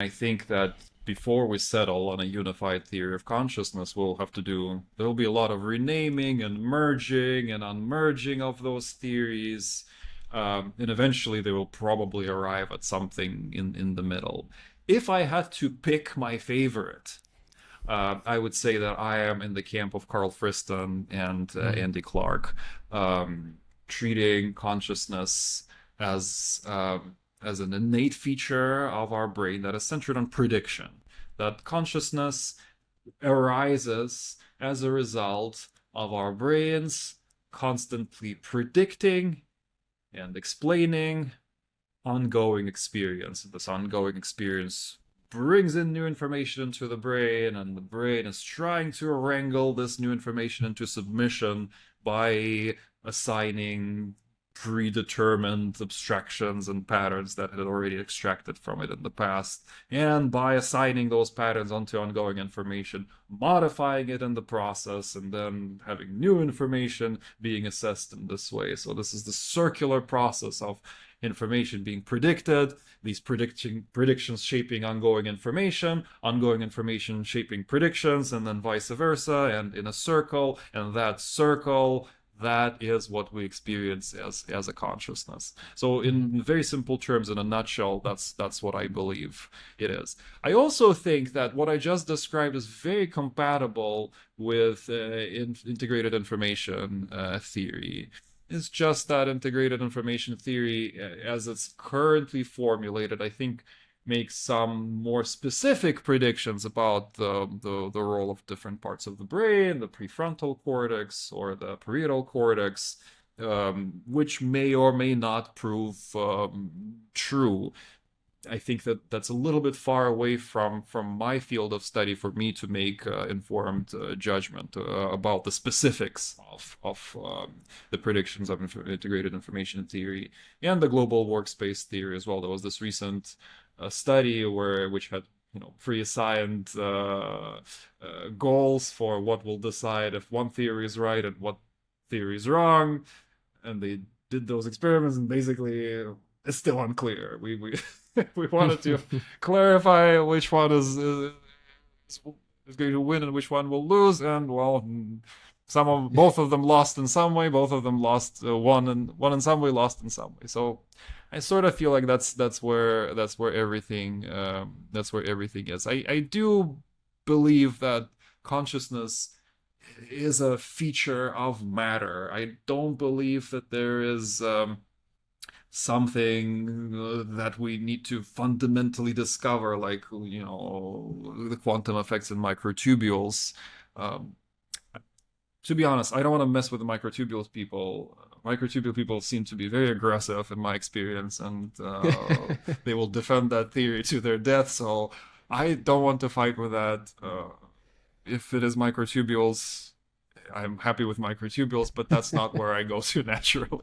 I think that before we settle on a unified theory of consciousness, there'll be a lot of renaming and merging and unmerging of those theories. And eventually they will probably arrive at something in the middle. If I had to pick my favorite, I would say that I am in the camp of Carl Friston and Mm. Andy Clark, treating consciousness as as an innate feature of our brain that is centered on prediction. That consciousness arises as a result of our brains constantly predicting and explaining ongoing experience. This ongoing experience brings in new information into the brain, and the brain is trying to wrangle this new information into submission by assigning predetermined abstractions and patterns that it had already extracted from it in the past, and by assigning those patterns onto ongoing information, modifying it in the process, and then having new information being assessed in this way. So this is the circular process of information being predicted, these predictions shaping ongoing information shaping predictions, and then vice versa, and in a circle, and that circle, that is what we experience as a consciousness. So Mm. in very simple terms, in a nutshell, that's what I believe it is. I also think that what I just described is very compatible with integrated information theory. It's just that integrated information theory, as it's currently formulated, I think makes some more specific predictions about the role of different parts of the brain, the prefrontal cortex or the parietal cortex, which may or may not prove true. I think that that's a little bit far away from my field of study for me to make informed judgment about the specifics of the predictions of integrated information theory and the global workspace theory as well. There was this recent study which had pre-assigned goals for what will decide if one theory is right and what theory is wrong, and they did those experiments, and basically it's still unclear. We we wanted to clarify which one is going to win and which one will lose, and well, both of them lost in some way. Both of them lost one in some way, lost in some way. So I sort of feel like that's where everything is. I do believe that consciousness is a feature of matter. I don't believe that there is something that we need to fundamentally discover, like the quantum effects in microtubules. Um, to be honest, I don't want to mess with the microtubules people. Microtubule people seem to be very aggressive in my experience, and they will defend that theory to their death. So I don't want to fight with that. If it is microtubules, I'm happy with microtubules, but that's not where I go to naturally.